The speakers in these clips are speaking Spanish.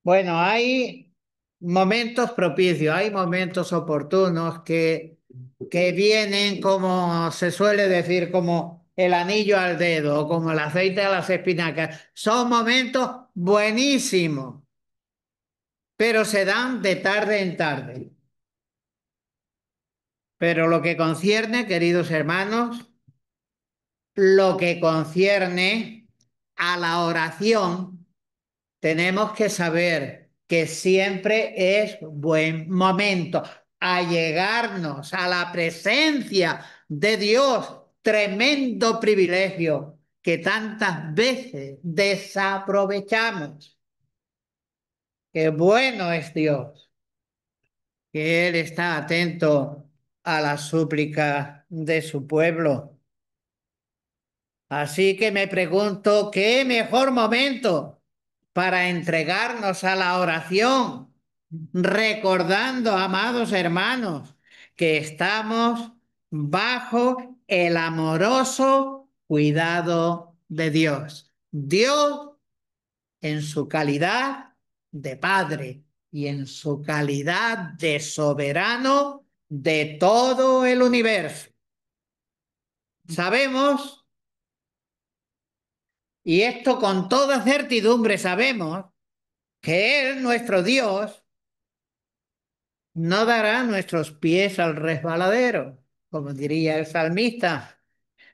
Bueno, hay momentos propicios, hay momentos oportunos que vienen, como se suele decir, como el anillo al dedo o como el aceite a las espinacas. Son momentos buenísimos, pero se dan de tarde en tarde. Pero lo que concierne, queridos hermanos, lo que concierne a la oración, tenemos que saber que siempre es buen momento allegarnos a la presencia de Dios, tremendo privilegio que tantas veces desaprovechamos. Qué bueno es Dios, que Él está atento a la súplica de su pueblo. Así que me pregunto, ¿qué mejor momento para entregarnos a la oración, recordando, amados hermanos, que estamos bajo el amoroso cuidado de Dios? Dios en su calidad de Padre y en su calidad de soberano de todo el universo. Sabemos, y esto con toda certidumbre sabemos, que Él, nuestro Dios, no dará nuestros pies al resbaladero, como diría el salmista,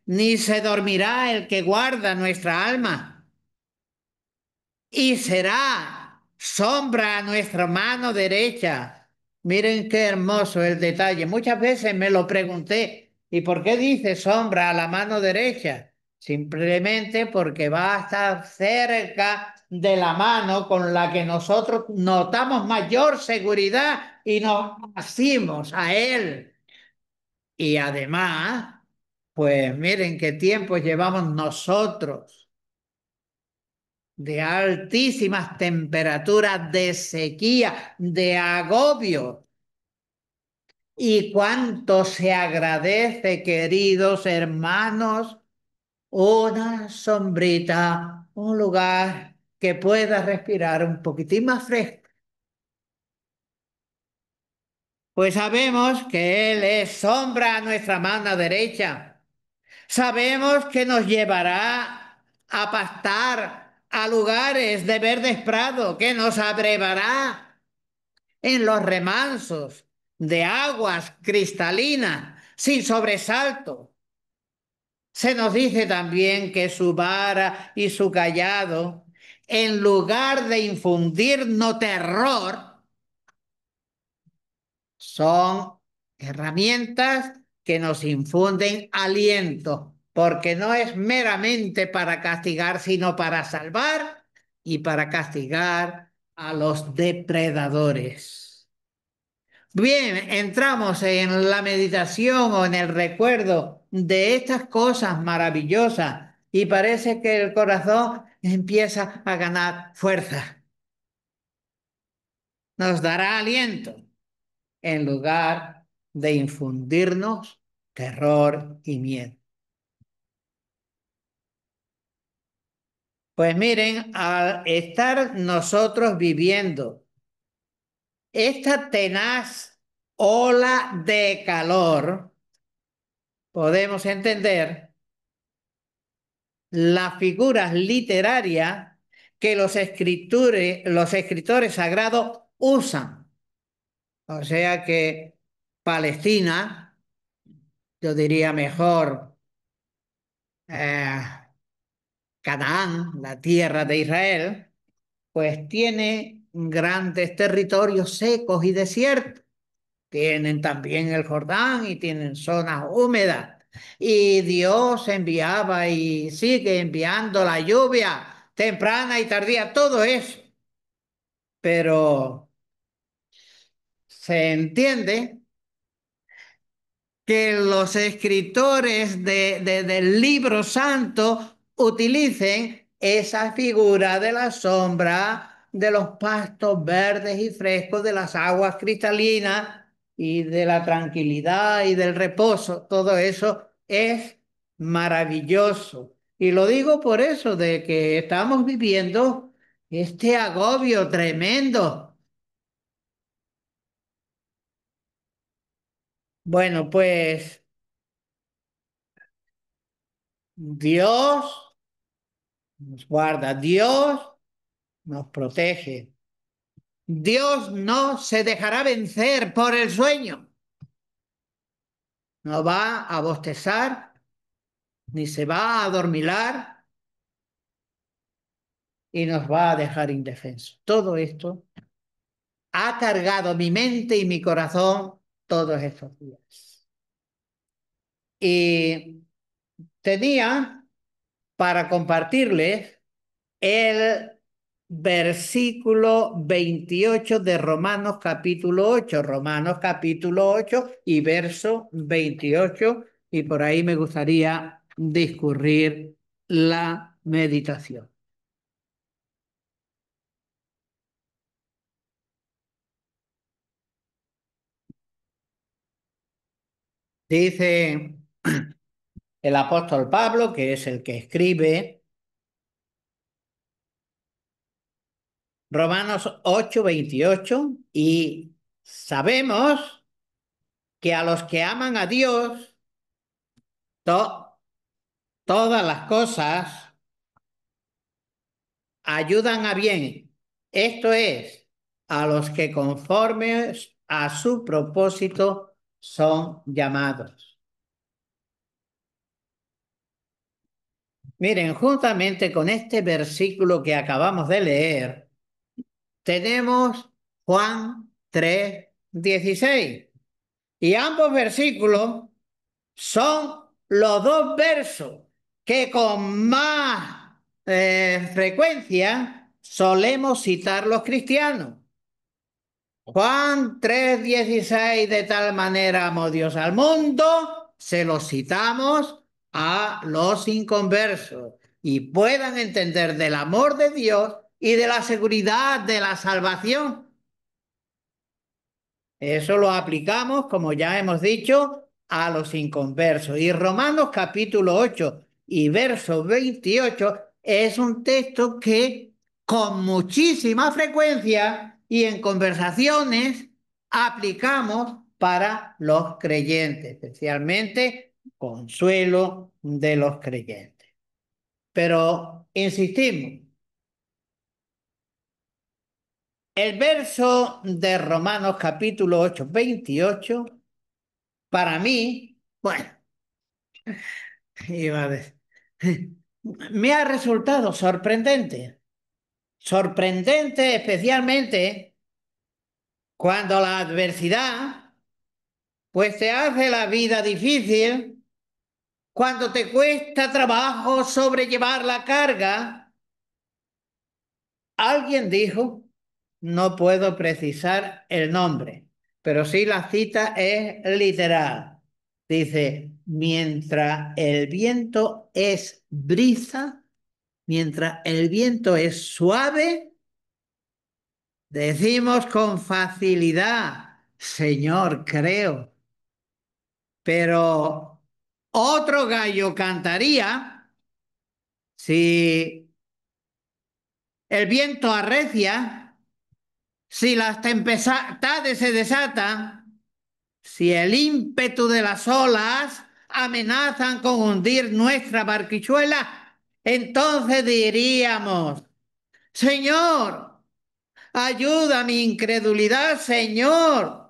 ni se dormirá el que guarda nuestra alma, y será sombra a nuestra mano derecha. Miren qué hermoso el detalle. Muchas veces me lo pregunté, ¿y por qué dice sombra a la mano derecha? Simplemente porque va a estar cerca de la mano con la que nosotros notamos mayor seguridad y nos asimos a Él. Y además, pues miren qué tiempo llevamos nosotros de altísimas temperaturas, de sequía, de agobio. Y cuánto se agradece, queridos hermanos, una sombrita, un lugar que pueda respirar un poquitín más fresco. Pues sabemos que Él es sombra a nuestra mano derecha. Sabemos que nos llevará a pastar a lugares de verdes prados, que nos abrevará en los remansos de aguas cristalinas, sin sobresalto. Se nos dice también que su vara y su cayado, en lugar de infundirnos terror, son herramientas que nos infunden aliento, porque no es meramente para castigar, sino para salvar y para castigar a los depredadores. Bien, entramos en la meditación o en el recuerdo de estas cosas maravillosas y parece que el corazón empieza a ganar fuerza. Nos dará aliento en lugar de infundirnos terror y miedo. Pues miren, al estar nosotros viviendo esta tenaz ola de calor, podemos entender las figuras literarias que los escritores sagrados usan. O sea que Palestina, yo diría mejor, eh, Canaán, la tierra de Israel, pues tiene grandes territorios secos y desiertos. Tienen también el Jordán y tienen zonas húmedas. Y Dios enviaba y sigue enviando la lluvia temprana y tardía, todo eso. Pero se entiende que los escritores del libro santo utilicen esa figura de la sombra, de los pastos verdes y frescos, de las aguas cristalinas y de la tranquilidad y del reposo. Todo eso es maravilloso. Y lo digo por eso, de que estamos viviendo este agobio tremendo. Bueno, pues Dios nos guarda, Dios nos protege. Dios no se dejará vencer por el sueño. No va a bostezar, ni se va a adormilar y nos va a dejar indefensos. Todo esto ha cargado mi mente y mi corazón todos estos días. Y tenía para compartirles el versículo 28 de Romanos capítulo 8, Romanos capítulo 8 y verso 28, y por ahí me gustaría discurrir la meditación. Dice el apóstol Pablo, que es el que escribe Romanos 8, 28, y sabemos que a los que aman a Dios, to- todas las cosas ayudan a bien. Esto es, a los que conforme a su propósito son llamados. Miren, juntamente con este versículo que acabamos de leer, tenemos Juan 3:16. Y ambos versículos son los dos versos que con más frecuencia solemos citar los cristianos. Juan 3:16, de tal manera amó Dios al mundo, se lo citamos a los inconversos y puedan entender del amor de Dios y de la seguridad de la salvación. Eso lo aplicamos, como ya hemos dicho, a los inconversos. Y Romanos capítulo 8 y verso 28 es un texto que con muchísima frecuencia y en conversaciones aplicamos para los creyentes, especialmente consuelo de los creyentes. Pero insistimos, el verso de Romanos capítulo 8, 28, para mí, bueno, iba a decir, me ha resultado sorprendente. Sorprendente especialmente cuando la adversidad pues te hace la vida difícil, cuando te cuesta trabajo sobrellevar la carga. Alguien dijo, no puedo precisar el nombre, pero sí la cita es literal. Dice, mientras el viento es brisa, mientras el viento es suave, decimos con facilidad, Señor, creo. Pero otro gallo cantaría si el viento arrecia, si las tempestades se desatan, si el ímpetu de las olas amenazan con hundir nuestra barquichuela, entonces diríamos, Señor, ayuda mi incredulidad, Señor.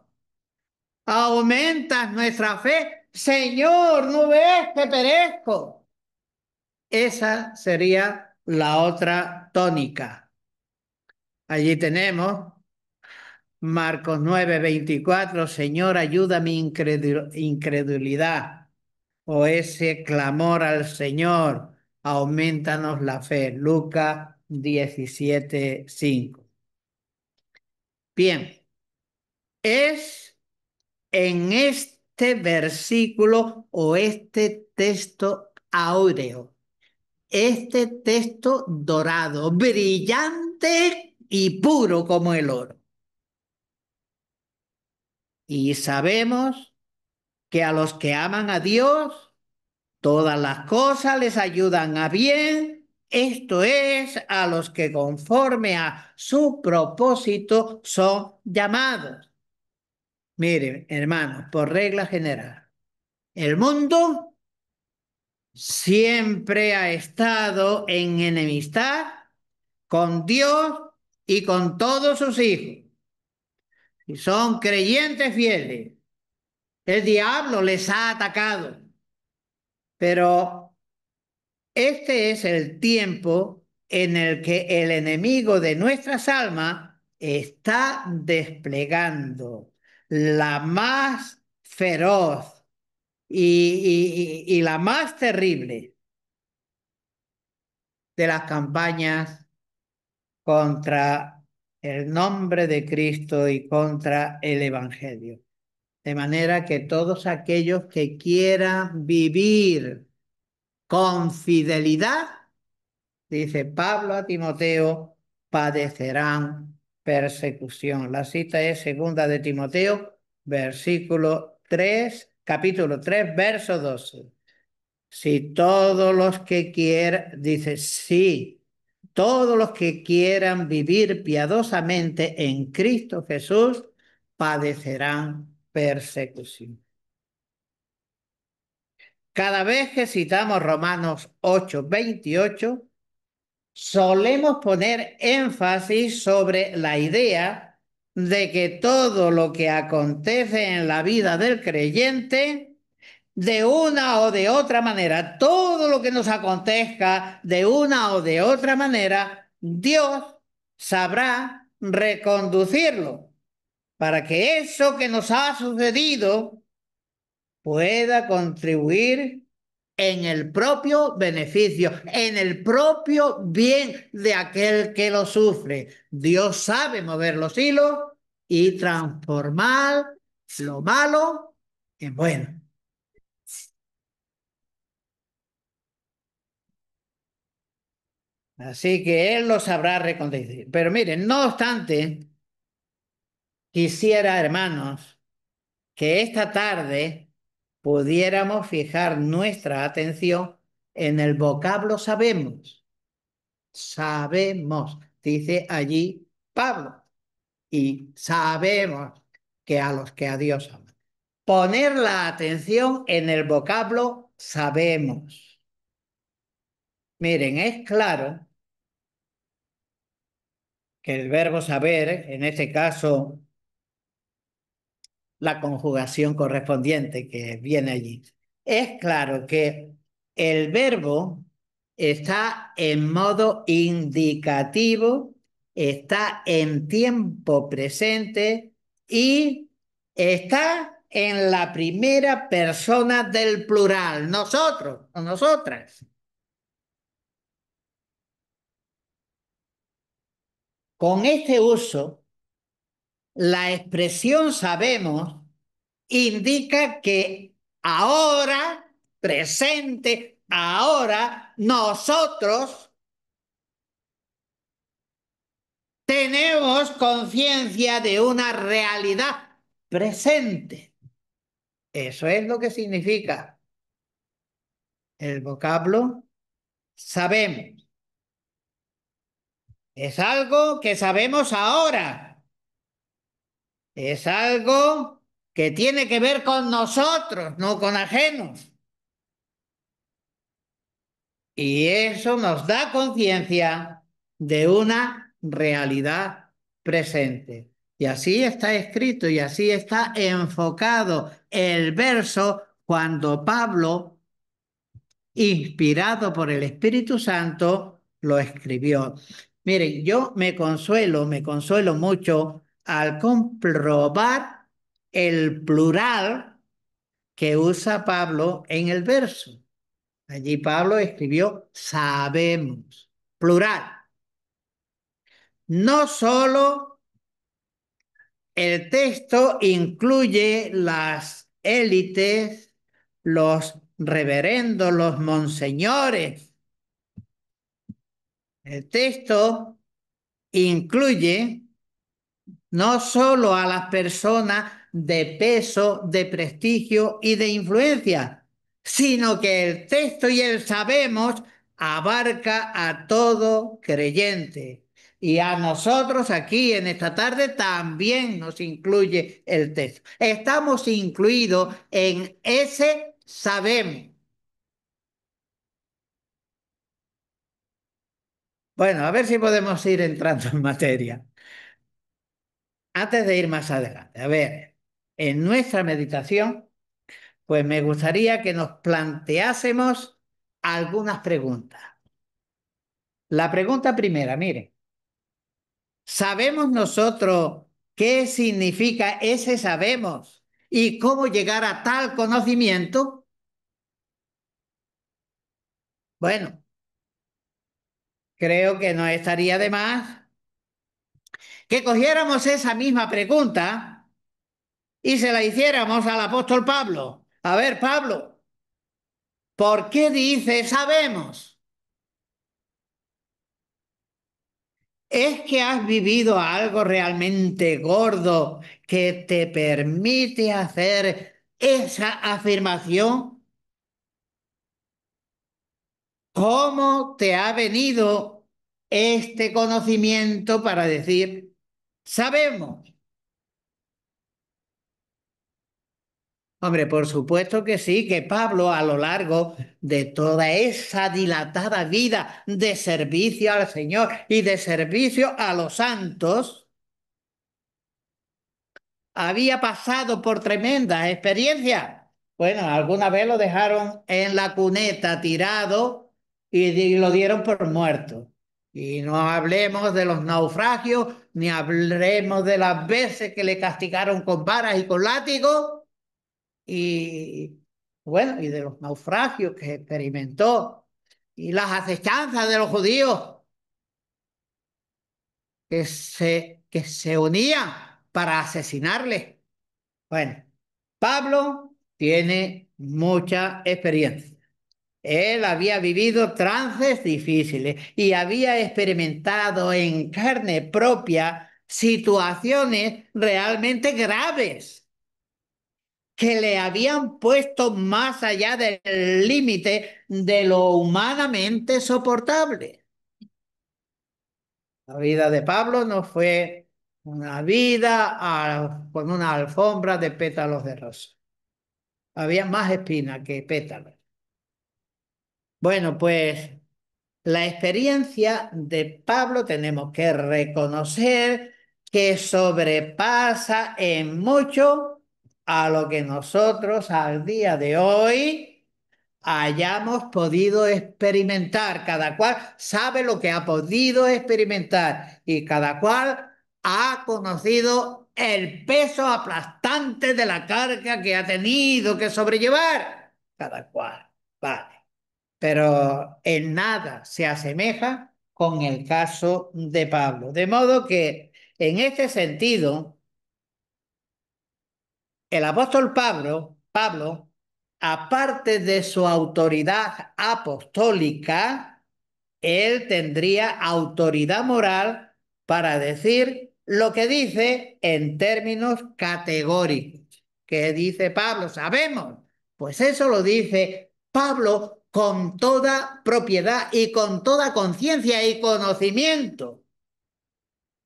Aumentas nuestra fe, Señor, ¿no ves que perezco? Esa sería la otra tónica. Allí tenemos Marcos 9:24, Señor, ayuda mi incredulidad. O ese clamor al Señor, aumentanos la fe. Lucas 17:5. Bien, es en este versículo o este texto áureo, este texto dorado, brillante y puro como el oro. Y sabemos que a los que aman a Dios, todas las cosas les ayudan a bien Esto es a los que conforme a su propósito son llamados. Miren, hermanos, por regla general, el mundo siempre ha estado en enemistad con Dios y con todos sus hijos. Y son creyentes fieles. El diablo les ha atacado, pero este es el tiempo en el que el enemigo de nuestras almas está desplegando la más feroz y la más terrible de las campañas contra el nombre de Cristo y contra el Evangelio. De manera que todos aquellos que quieran vivir con fidelidad, dice Pablo a Timoteo, padecerán persecución. La cita es segunda de Timoteo, versículo 3, capítulo 3, verso 12. Si todos los que quieran, dice, sí, todos los que quieran vivir piadosamente en Cristo Jesús padecerán persecución. Cada vez que citamos Romanos 8:28, solemos poner énfasis sobre la idea de que todo lo que acontece en la vida del creyente, de una o de otra manera, todo lo que nos acontezca de una o de otra manera, Dios sabrá reconducirlo para que eso que nos ha sucedido pueda contribuir en el propio beneficio, en el propio bien de aquel que lo sufre. Dios sabe mover los hilos y transformar lo malo en bueno. Así que Él lo sabrá reconducir. Pero miren, no obstante, quisiera, hermanos, que esta tarde pudiéramos fijar nuestra atención en el vocablo sabemos. Sabemos, dice allí Pablo, y sabemos que a los que a Dios aman. Poner la atención en el vocablo sabemos. Miren, es claro que el verbo saber, en este caso la conjugación correspondiente que viene allí. Es claro que el verbo está en modo indicativo, está en tiempo presente y está en la primera persona del plural, nosotros o nosotras. Con este uso, la expresión sabemos indica que ahora, presente, ahora, nosotros tenemos conciencia de una realidad presente. Eso es lo que significa el vocablo sabemos. Es algo que sabemos ahora. Es algo que tiene que ver con nosotros, no con ajenos. Y eso nos da conciencia de una realidad presente. Y así está escrito y así está enfocado el verso cuando Pablo, inspirado por el Espíritu Santo, lo escribió. Miren, yo me consuelo mucho al comprobar el plural que usa Pablo en el verso. Allí Pablo escribió sabemos, plural. No solo el texto incluye las élites, los reverendos, los monseñores. El texto incluye no solo a las personas de peso, de prestigio y de influencia, sino que el texto y el sabemos abarca a todo creyente. Y a nosotros aquí en esta tarde también nos incluye el texto. Estamos incluidos en ese sabemos. Bueno, a ver si podemos ir entrando en materia. Antes de ir más adelante, a ver, en nuestra meditación, pues me gustaría que nos planteásemos algunas preguntas. La pregunta primera, mire, ¿sabemos nosotros qué significa ese sabemos y cómo llegar a tal conocimiento? Bueno, creo que no estaría de más que cogiéramos esa misma pregunta y se la hiciéramos al apóstol Pablo. A ver, Pablo, ¿por qué dice sabemos? ¿Es que has vivido algo realmente gordo que te permite hacer esa afirmación? ¿Cómo te ha venido este conocimiento para decir, sabemos? Hombre, por supuesto que sí, que Pablo a lo largo de toda esa dilatada vida de servicio al Señor y de servicio a los santos, había pasado por tremendas experiencias. Bueno, alguna vez lo dejaron en la cuneta tirado y lo dieron por muerto. Y no hablemos de los naufragios, ni hablemos de las veces que le castigaron con varas y con látigos, y bueno, y de los naufragios que experimentó, y las acechanzas de los judíos que se unían para asesinarle. Bueno, Pablo tiene mucha experiencia. Él había vivido trances difíciles y había experimentado en carne propia situaciones realmente graves que le habían puesto más allá del límite de lo humanamente soportable. La vida de Pablo no fue una vida con una alfombra de pétalos de rosa. Había más espinas que pétalos. Bueno, pues la experiencia de Pablo tenemos que reconocer que sobrepasa en mucho a lo que nosotros al día de hoy hayamos podido experimentar. Cada cual sabe lo que ha podido experimentar y cada cual ha conocido el peso aplastante de la carga que ha tenido que sobrellevar. Cada cual, vale. Pero en nada se asemeja con el caso de Pablo. De modo que en este sentido, el apóstol Pablo, aparte de su autoridad apostólica, él tendría autoridad moral para decir lo que dice en términos categóricos. ¿Qué dice Pablo? Sabemos. Pues eso lo dice Pablo con toda propiedad y con toda conciencia y conocimiento.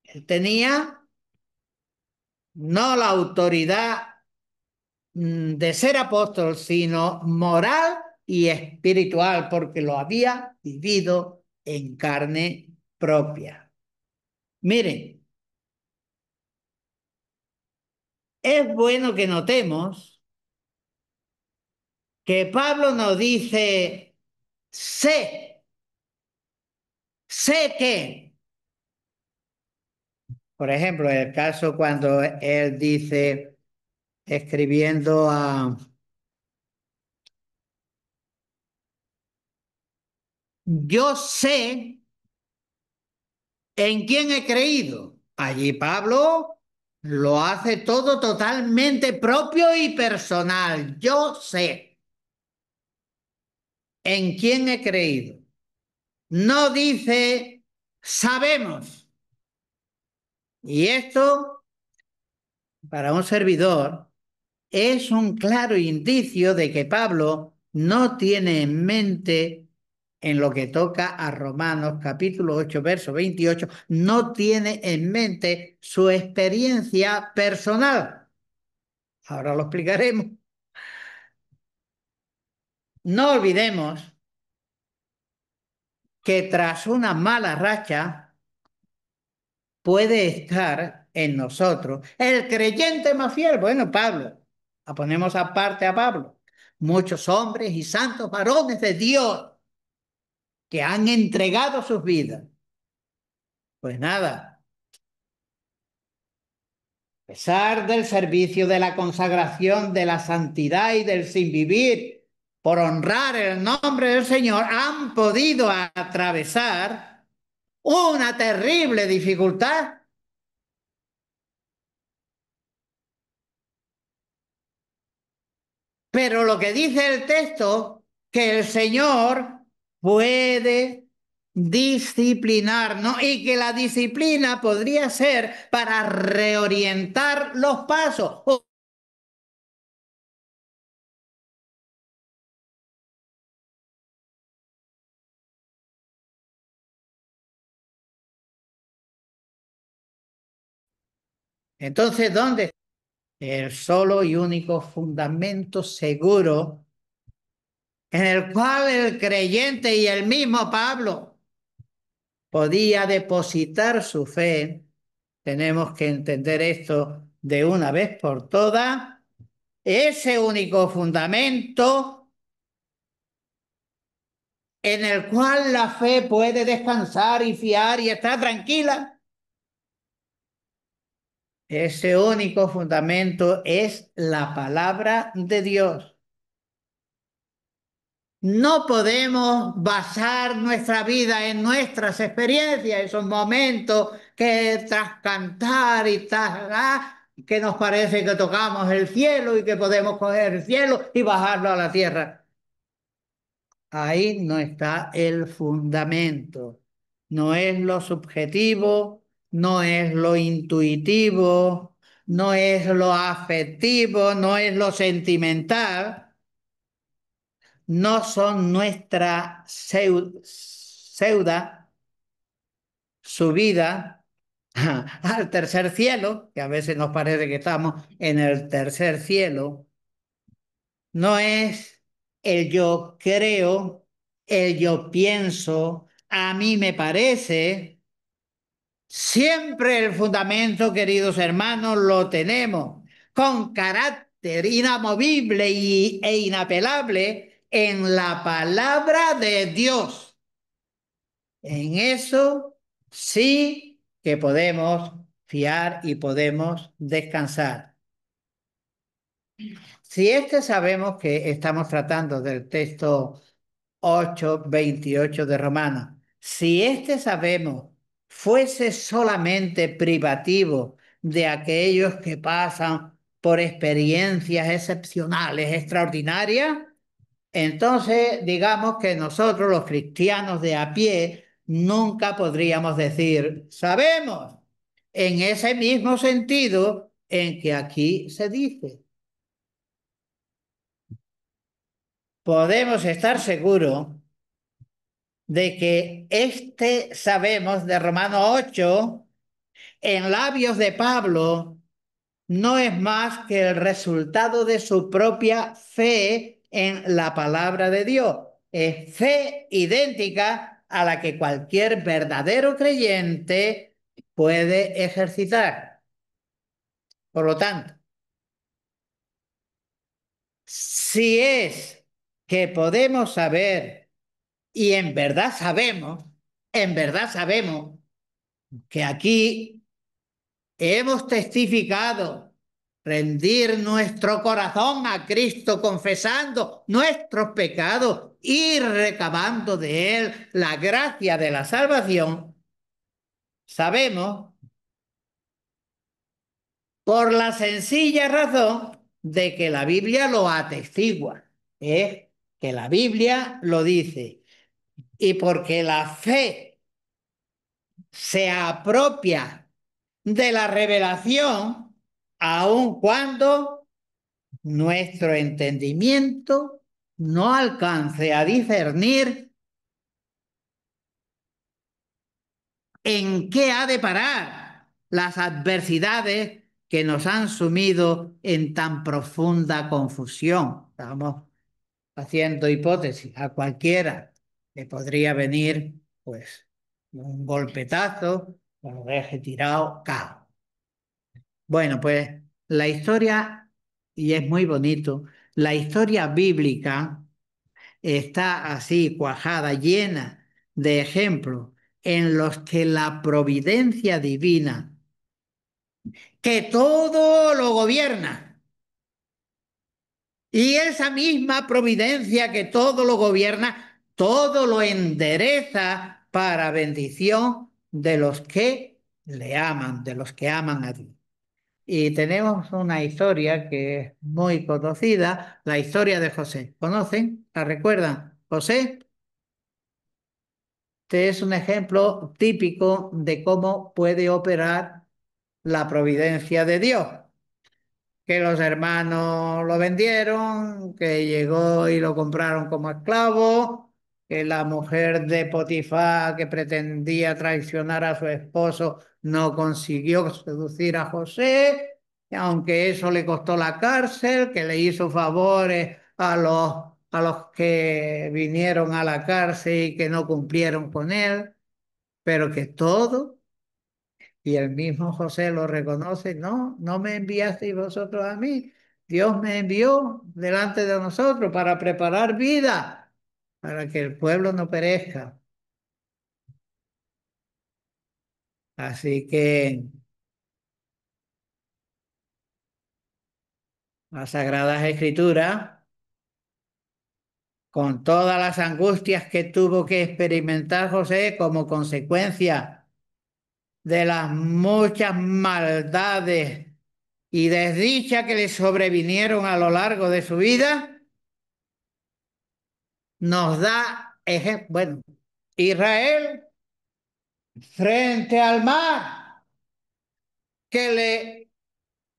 Él tenía no la autoridad de ser apóstol, sino moral y espiritual, porque lo había vivido en carne propia. Miren, es bueno que notemos que Pablo nos dice, sé, sé que, por ejemplo, el caso cuando él dice, escribiendo a, yo sé en quién he creído. Allí Pablo lo hace todo totalmente propio y personal. Yo sé en quién he creído. No dice sabemos. Y esto, para un servidor, es un claro indicio de que Pablo no tiene en mente en lo que toca a Romanos capítulo 8, verso 28, no tiene en mente su experiencia personal. Ahora lo explicaremos. No olvidemos que tras una mala racha puede estar en nosotros el creyente más fiel. Bueno, Pablo, la ponemos aparte a Pablo. Muchos hombres y santos varones de Dios que han entregado sus vidas. Pues nada, a pesar del servicio, de la consagración, de la santidad y del sin vivir por honrar el nombre del Señor, han podido atravesar una terrible dificultad. Pero lo que dice el texto, que el Señor puede disciplinarnos y que la disciplina podría ser para reorientar los pasos. Entonces, ¿dónde? El solo y único fundamento seguro en el cual el creyente y el mismo Pablo podía depositar su fe. Tenemos que entender esto de una vez por todas. Ese único fundamento en el cual la fe puede descansar y fiar y estar tranquila. Ese único fundamento es la palabra de Dios. No podemos basar nuestra vida en nuestras experiencias, esos momentos que tras cantar y que nos parece que tocamos el cielo y que podemos coger el cielo y bajarlo a la tierra. Ahí no está el fundamento. No es lo subjetivo, no es lo intuitivo, no es lo afectivo, no es lo sentimental, no son nuestra pseuda subida al tercer cielo, que a veces nos parece que estamos en el tercer cielo. No es el yo creo, el yo pienso, a mí me parece. Siempre el fundamento, queridos hermanos, lo tenemos con carácter inamovible e inapelable en la palabra de Dios. En eso sí que podemos fiar y podemos descansar. Si sabemos que estamos tratando del texto 8:28 de Romanos, si sabemos fuese solamente privativo de aquellos que pasan por experiencias excepcionales, extraordinarias, entonces digamos que nosotros los cristianos de a pie nunca podríamos decir, sabemos, en ese mismo sentido en que aquí se dice. Podemos estar seguros de que sabemos de Romanos 8 en labios de Pablo no es más que el resultado de su propia fe en la palabra de Dios. Es fe idéntica a la que cualquier verdadero creyente puede ejercitar. Por lo tanto, si es que podemos saber, y en verdad sabemos que aquí hemos testificado rendir nuestro corazón a Cristo confesando nuestros pecados y recabando de Él la gracia de la salvación, sabemos por la sencilla razón de que la Biblia lo atestigua, es que la Biblia lo dice, y porque la fe se apropia de la revelación, aun cuando nuestro entendimiento no alcance a discernir en qué ha de parar las adversidades que nos han sumido en tan profunda confusión. Estamos haciendo hipótesis. A cualquiera le podría venir, pues, un golpetazo, lo deje tirado, cao. Bueno, pues la historia, y es muy bonito, la historia bíblica está así, cuajada, llena de ejemplos en los que la providencia divina, que todo lo gobierna, y esa misma providencia que todo lo gobierna, todo lo endereza para bendición de los que le aman, de los que aman a Dios. Y tenemos una historia que es muy conocida, la historia de José. ¿Conocen? ¿La recuerdan? José, este es un ejemplo típico de cómo puede operar la providencia de Dios. Que los hermanos lo vendieron, que llegó y lo compraron como esclavo, que la mujer de Potifar que pretendía traicionar a su esposo no consiguió seducir a José, y aunque eso le costó la cárcel, que le hizo favores a los que vinieron a la cárcel y que no cumplieron con él, pero que todo y el mismo José lo reconoce, no, no me enviasteis vosotros a mí, Dios me envió delante de nosotros para preparar vida, para que el pueblo no perezca. Así que las Sagradas Escrituras, con todas las angustias que tuvo que experimentar José como consecuencia de las muchas maldades y desdichas que le sobrevinieron a lo largo de su vida, nos da ejemplo. Bueno, Israel frente al mar que le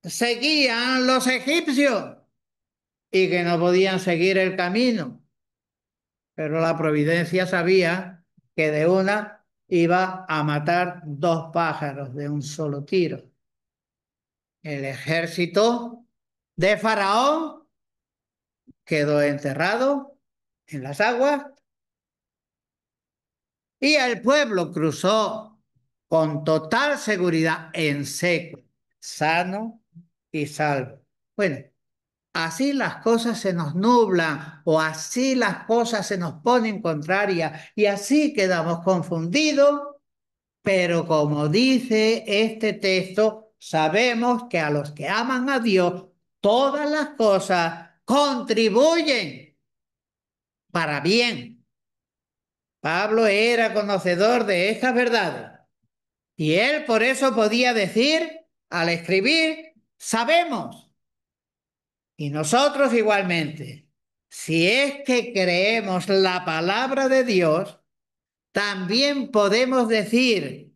seguían los egipcios y que no podían seguir el camino. Pero la providencia sabía que de una iba a matar dos pájaros de un solo tiro. El ejército de Faraón quedó enterrado en las aguas y el pueblo cruzó con total seguridad en seco, sano y salvo. Bueno, así las cosas se nos nublan o así las cosas se nos ponen contrarias y así quedamos confundidos, pero como dice este texto, sabemos que a los que aman a Dios, todas las cosas contribuyen para bien. Pablo era conocedor de estas verdades y él por eso podía decir al escribir, sabemos. Y nosotros igualmente, si es que creemos la palabra de Dios, también podemos decir,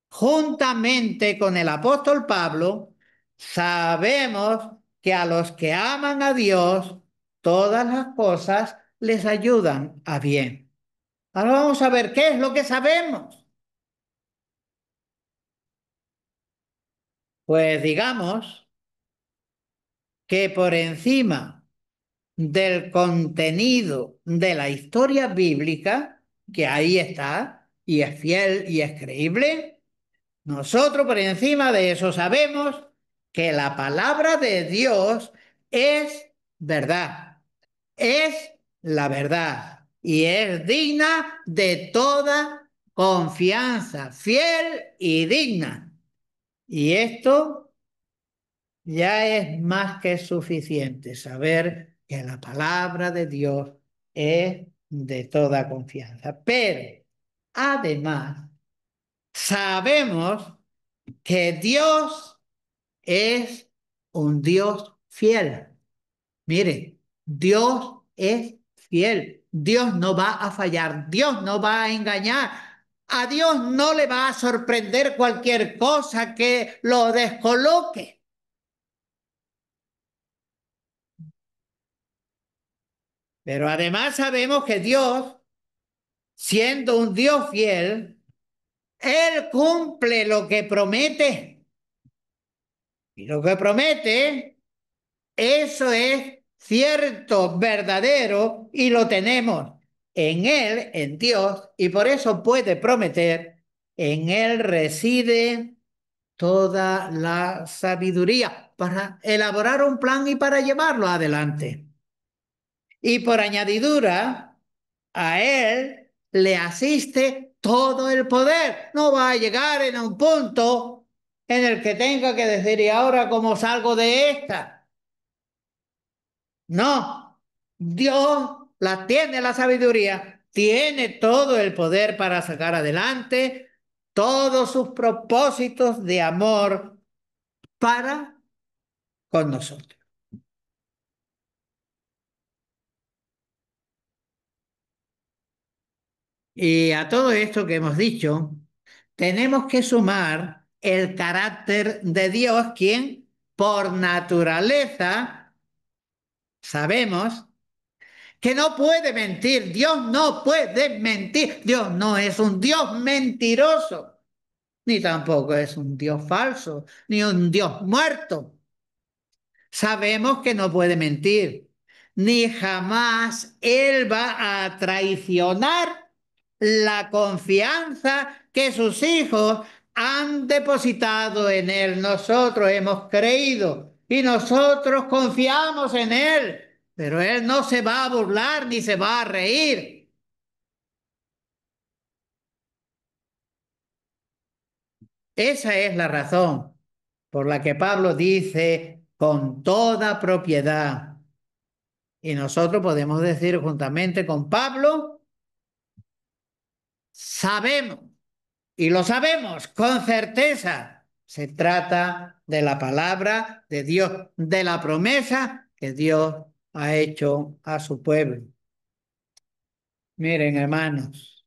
juntamente con el apóstol Pablo, sabemos que a los que aman a Dios, todas las cosas les ayudan a bien. Ahora vamos a ver qué es lo que sabemos. Pues digamos que por encima del contenido de la historia bíblica, que ahí está, y es fiel y es creíble, nosotros por encima de eso sabemos que la palabra de Dios es verdad, es la verdad y es digna de toda confianza, fiel y digna. Y esto ya es más que suficiente saber que la palabra de Dios es de toda confianza. Pero además sabemos que Dios es un Dios fiel. Mire, Dios es fiel. Dios no va a fallar. Dios no va a engañar. A Dios no le va a sorprender cualquier cosa que lo descoloque. Pero además sabemos que Dios, siendo un Dios fiel, Él cumple lo que promete. Y lo que promete, eso es cierto, verdadero, y lo tenemos en Él, en Dios, y por eso puede prometer, en Él reside toda la sabiduría para elaborar un plan y para llevarlo adelante. Y por añadidura, a Él le asiste todo el poder. No va a llegar en un punto en el que tenga que decir, ¿y ahora cómo salgo de esta? No, Dios la tiene la sabiduría, tiene todo el poder para sacar adelante todos sus propósitos de amor para con nosotros. Y a todo esto que hemos dicho, tenemos que sumar el carácter de Dios, quien por naturaleza sabemos que no puede mentir. Dios no puede mentir. Dios no es un Dios mentiroso, ni tampoco es un Dios falso, ni un Dios muerto. Sabemos que no puede mentir, ni jamás Él va a traicionar la confianza que sus hijos han depositado en Él. Nosotros hemos creído y nosotros confiamos en Él, pero Él no se va a burlar ni se va a reír. Esa es la razón por la que Pablo dice con toda propiedad. Y nosotros podemos decir juntamente con Pablo, sabemos, y lo sabemos con certeza, se trata de la palabra de Dios, de la promesa que Dios ha hecho a su pueblo. Miren, hermanos,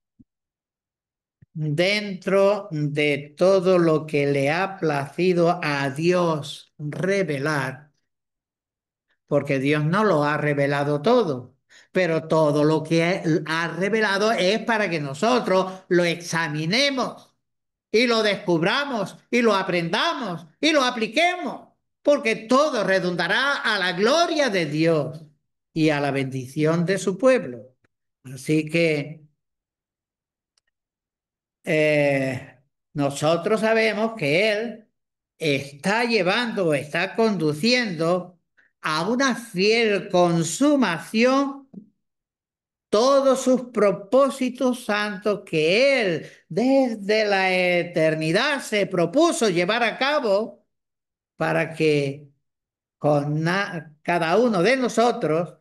dentro de todo lo que le ha placido a Dios revelar, porque Dios no lo ha revelado todo, pero todo lo que ha revelado es para que nosotros lo examinemos y lo descubramos y lo aprendamos y lo apliquemos, porque todo redundará a la gloria de Dios y a la bendición de su pueblo. Así que nosotros sabemos que Él está llevando, está conduciendo a una fiel consumación todos sus propósitos santos que Él desde la eternidad se propuso llevar a cabo para que con cada uno de nosotros,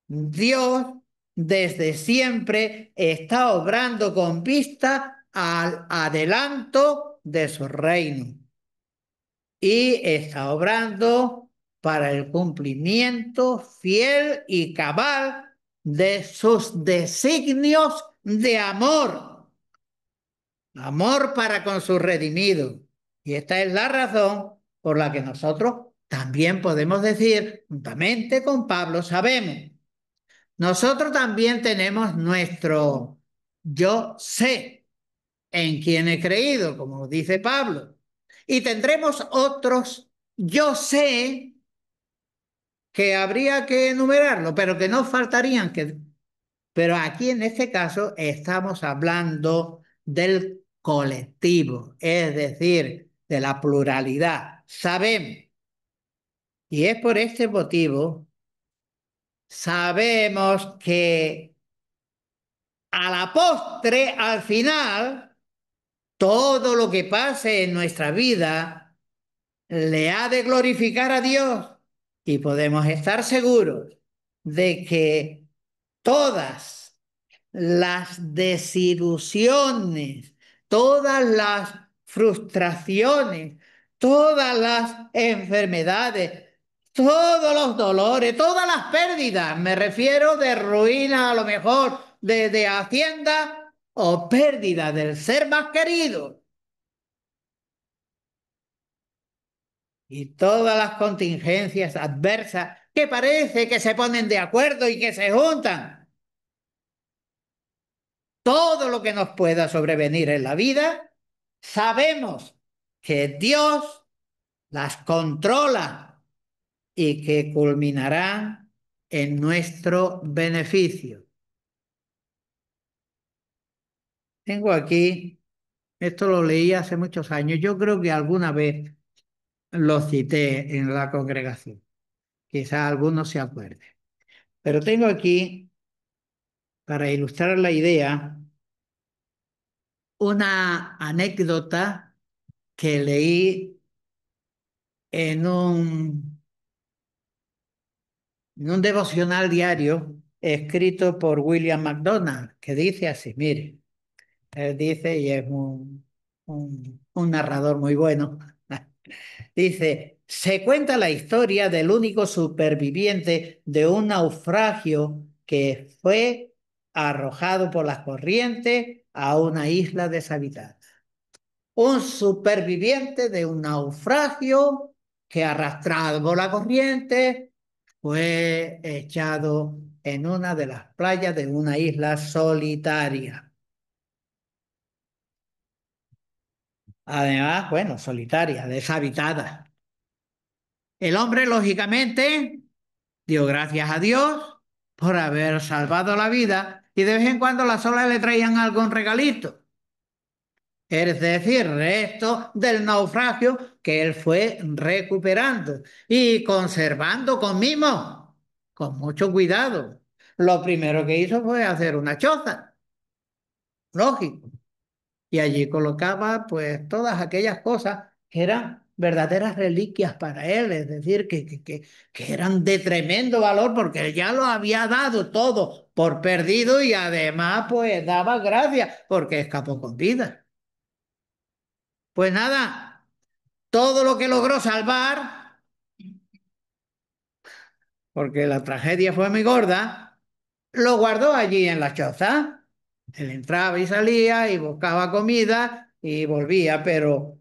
Dios desde siempre está obrando con vista al adelanto de su reino y está obrando para el cumplimiento fiel y cabal de sus designios de amor, amor para con sus redimidos. Y esta es la razón por la que nosotros también podemos decir, juntamente con Pablo, sabemos, nosotros también tenemos nuestro yo sé en quien he creído, como dice Pablo, y tendremos otros yo sé que habría que enumerarlo, pero que no faltarían. Pero aquí en este caso estamos hablando del colectivo, es decir, de la pluralidad. Sabemos, y es por este motivo, sabemos que a la postre, al final, todo lo que pase en nuestra vida le ha de glorificar a Dios y podemos estar seguros de que todas las desilusiones, todas las frustraciones, todas las enfermedades, todos los dolores, todas las pérdidas, me refiero de ruina a lo mejor de hacienda o pérdida del ser más querido y todas las contingencias adversas que parece que se ponen de acuerdo y que se juntan. Todo lo que nos pueda sobrevenir en la vida, Sabemos que Dios las controla y que culminarán en nuestro beneficio. Tengo aquí, esto lo leí hace muchos años, yo creo que alguna vez lo cité en la congregación, quizá alguno se acuerde, pero tengo aquí, para ilustrar la idea, una anécdota que leí en un devocional diario escrito por William MacDonald, que dice así, mire, él dice, y es un narrador muy bueno, dice, se cuenta la historia del único superviviente de un naufragio que fue arrojado por las corrientes a una isla deshabitada. Un superviviente de un naufragio que arrastrado por la corriente fue echado en una de las playas de una isla solitaria. Además, bueno, solitaria, deshabitada. El hombre, lógicamente, dio gracias a Dios por haber salvado la vida y de vez en cuando las olas le traían algún regalito. Es decir, resto del naufragio que él fue recuperando y conservando con mimo, con mucho cuidado. Lo primero que hizo fue hacer una choza, lógico, y allí colocaba pues todas aquellas cosas que eran verdaderas reliquias para él, es decir, que eran de tremendo valor porque él ya lo había dado todo por perdido y además pues daba gracias porque escapó con vida. Pues nada. Todo lo que logró salvar, porque la tragedia fue muy gorda, lo guardó allí en la choza. Él entraba y salía y buscaba comida y volvía, pero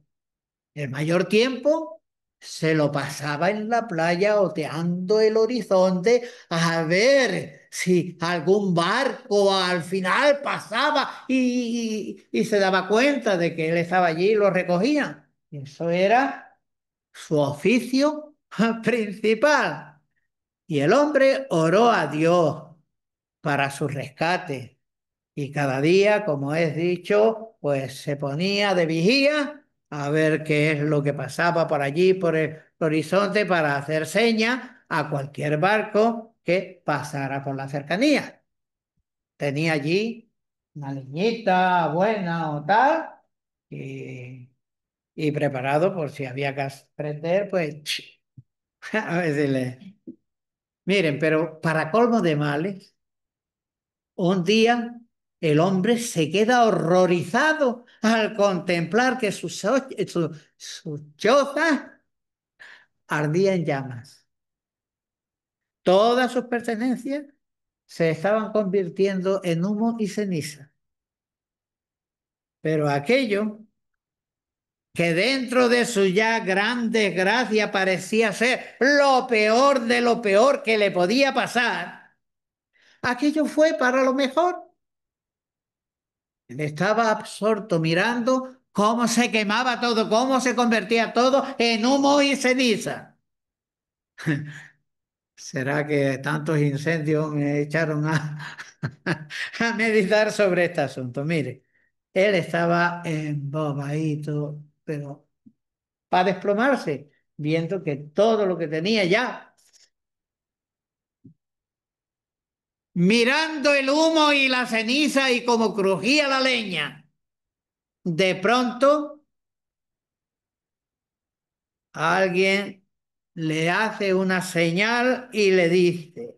el mayor tiempo se lo pasaba en la playa oteando el horizonte a ver si algún barco al final pasaba y se daba cuenta de que él estaba allí y lo recogían. Eso era su oficio principal. Y el hombre oró a Dios para su rescate. Y cada día, como es dicho, pues se ponía de vigía a ver qué es lo que pasaba por allí, por el horizonte, para hacer señas a cualquier barco que pasara por la cercanía. Tenía allí una leñita buena o tal, y preparado por si había que prender, pues a decirle. Miren, pero para colmo de males, un día el hombre se queda horrorizado al contemplar que su choza ardía en llamas. Todas sus pertenencias se estaban convirtiendo en humo y ceniza. Pero aquello que dentro de su ya gran desgracia parecía ser lo peor de lo peor que le podía pasar, aquello fue para lo mejor. Él estaba absorto mirando cómo se quemaba todo, cómo se convertía todo en humo y ceniza. ¿Será que tantos incendios me echaron a meditar sobre este asunto? Mire, él estaba embobadito, pero para desplomarse, viendo que todo lo que tenía ya, mirando el humo y la ceniza y cómo crujía la leña, de pronto alguien le hace una señal y le dice,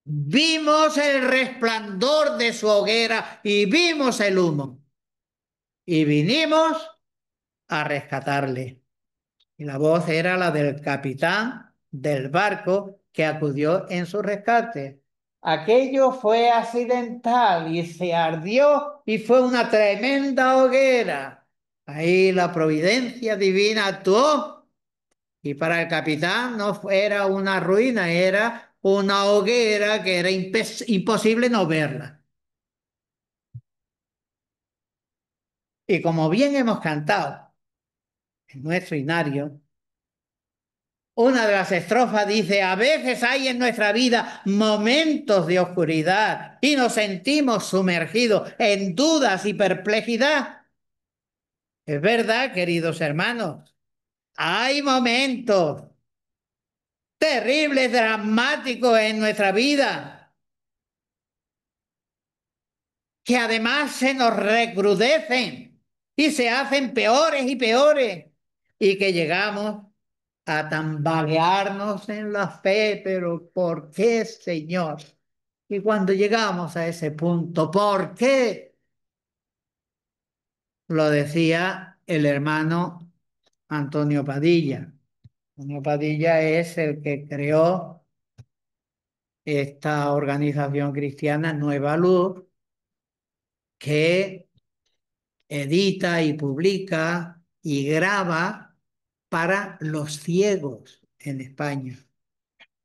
vimos el resplandor de su hoguera y vimos el humo y vinimos a rescatarle. Y la voz era la del capitán del barco que acudió en su rescate. Aquello fue accidental y se ardió y fue una tremenda hoguera. Ahí la providencia divina actuó. Y para el capitán no era una ruina, era una hoguera que era imposible no verla. Y como bien hemos cantado en nuestro himnario, una de las estrofas dice, a veces hay en nuestra vida momentos de oscuridad y nos sentimos sumergidos en dudas y perplejidad. Es verdad, queridos hermanos, hay momentos terribles, dramáticos en nuestra vida que además se nos recrudecen y se hacen peores y peores y que llegamos a tambalearnos en la fe, pero ¿por qué, Señor? Y cuando llegamos a ese punto, ¿por qué? Lo decía el hermano Antonio Padilla. Antonio Padilla es el que creó esta organización cristiana Nueva Luz, que edita y publica y graba para los ciegos en España.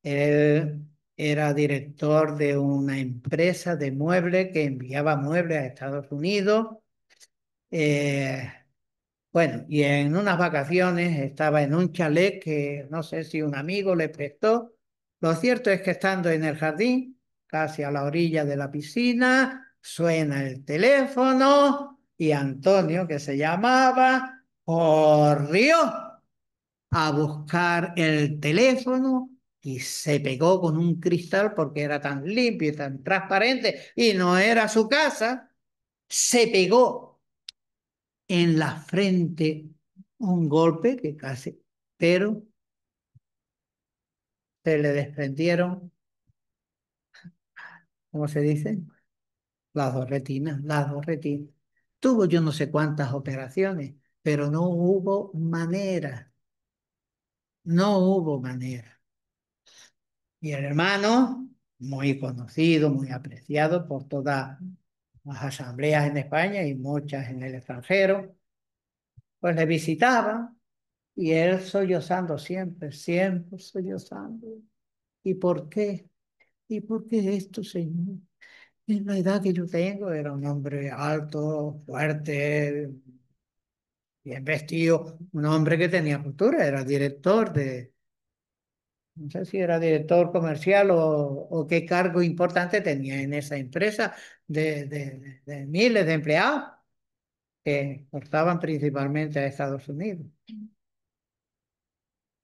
Él era director de una empresa de muebles que enviaba muebles a Estados Unidos. Eh, bueno, y en unas vacaciones estaba en un chalet que no sé si un amigo le prestó. Lo cierto es que estando en el jardín, casi a la orilla de la piscina, suena el teléfono y Antonio, que se llamaba, corrió a buscar el teléfono y se pegó con un cristal porque era tan limpio y tan transparente y no era su casa. Se pegó en la frente un golpe que casi, pero se le desprendieron, ¿cómo se dice? Las dos retinas, las dos retinas. Tuvo yo no sé cuántas operaciones, pero no hubo manera, no hubo manera. Y el hermano, muy conocido, muy apreciado por todas las asambleas en España y muchas en el extranjero, pues le visitaba y él sollozando siempre, siempre sollozando. ¿Y por qué? ¿Y por qué esto, Señor? En la edad que yo tengo, era un hombre alto, fuerte, bien vestido, un hombre que tenía cultura, era director de, no sé si era director comercial o qué cargo importante tenía en esa empresa de miles de empleados que exportaban principalmente a Estados Unidos.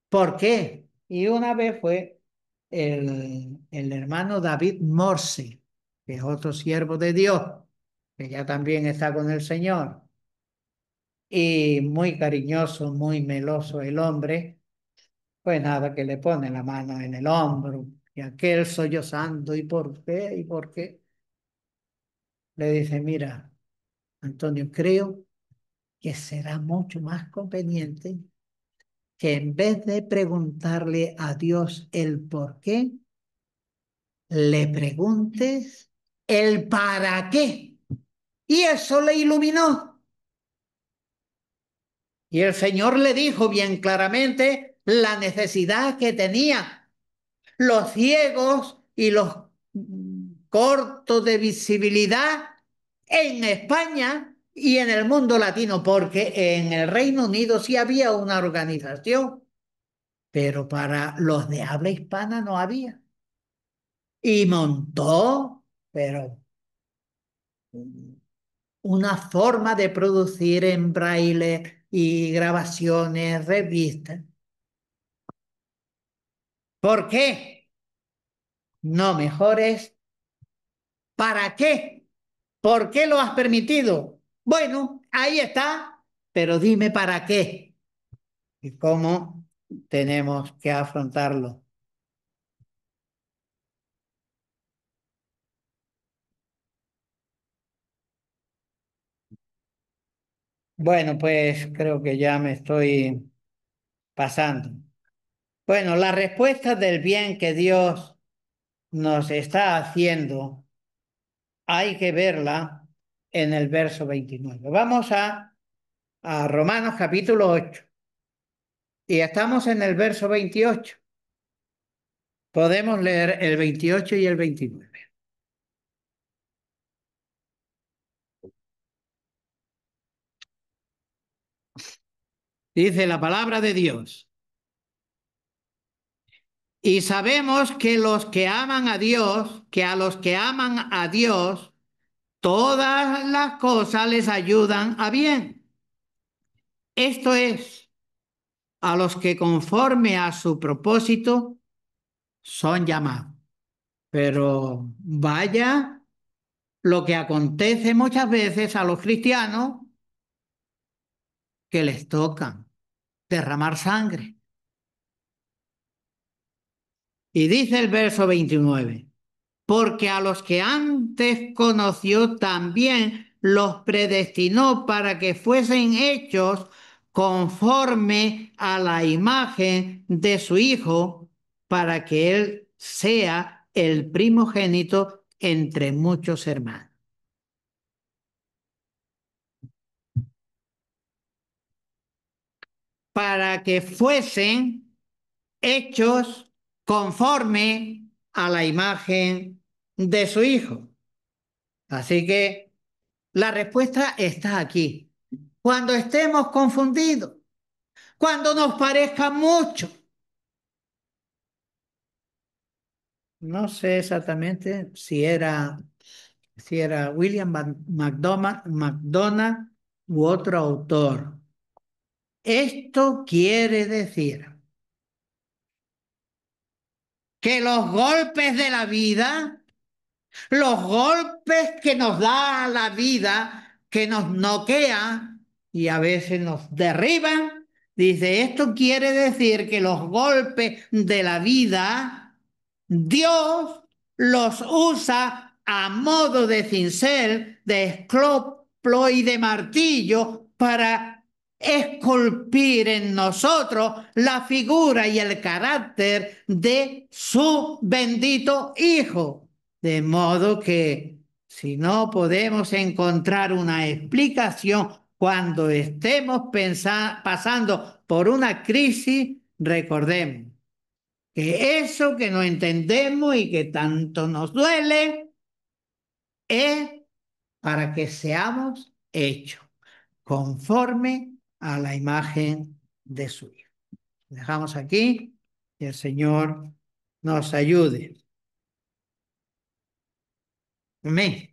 ¿Por qué? Y una vez fue el hermano David Morse, que es otro siervo de Dios, que ya también está con el Señor, y muy cariñoso, muy meloso el hombre, pues nada, que le pone la mano en el hombro, y aquel sollozando, ¿y por qué? ¿Y por qué? Le dice, mira, Antonio, creo que será mucho más conveniente que en vez de preguntarle a Dios el por qué, le preguntes el para qué. Y eso le iluminó. Y el Señor le dijo bien claramente la necesidad que tenían los ciegos y los cortos de visibilidad en España y en el mundo latino, porque en el Reino Unido sí había una organización, pero para los de habla hispana no había. Y montó, pero una forma de producir en braille y grabaciones, revistas. ¿Por qué? No, mejor es ¿para qué? ¿Por qué lo has permitido? Bueno, ahí está, pero dime para qué y cómo tenemos que afrontarlo. Bueno, pues creo que ya me estoy pasando. Bueno, la respuesta del bien que Dios nos está haciendo hay que verla en el verso 29. Vamos a Romanos capítulo 8 y estamos en el verso 28. Podemos leer el 28 y el 29. Dice la palabra de Dios. Y sabemos que los que aman a Dios, que a los que aman a Dios, todas las cosas les ayudan a bien. Esto es, a los que conforme a su propósito son llamados. Pero vaya lo que acontece muchas veces a los cristianos que les toca derramar sangre. Y dice el verso 29. Porque a los que antes conoció también los predestinó para que fuesen hechos conforme a la imagen de su Hijo, para que Él sea el primogénito entre muchos hermanos. Para que fuesen hechos conforme a la imagen de su Hijo. Así que la respuesta está aquí. Cuando estemos confundidos, cuando nos parezca mucho. No sé exactamente si era William McDonald u otro autor. Esto quiere decir que los golpes de la vida, los golpes que nos da la vida, que nos noquean y a veces nos derriban. Dice, esto quiere decir que los golpes de la vida, Dios los usa a modo de cincel, de escloplo y de martillo para esculpir en nosotros la figura y el carácter de su bendito Hijo. De modo que si no podemos encontrar una explicación cuando estemos pasando por una crisis, recordemos que eso que no entendemos y que tanto nos duele es para que seamos hechos conforme a la imagen de su Hijo. Dejamos aquí y el Señor nos ayude. Amén.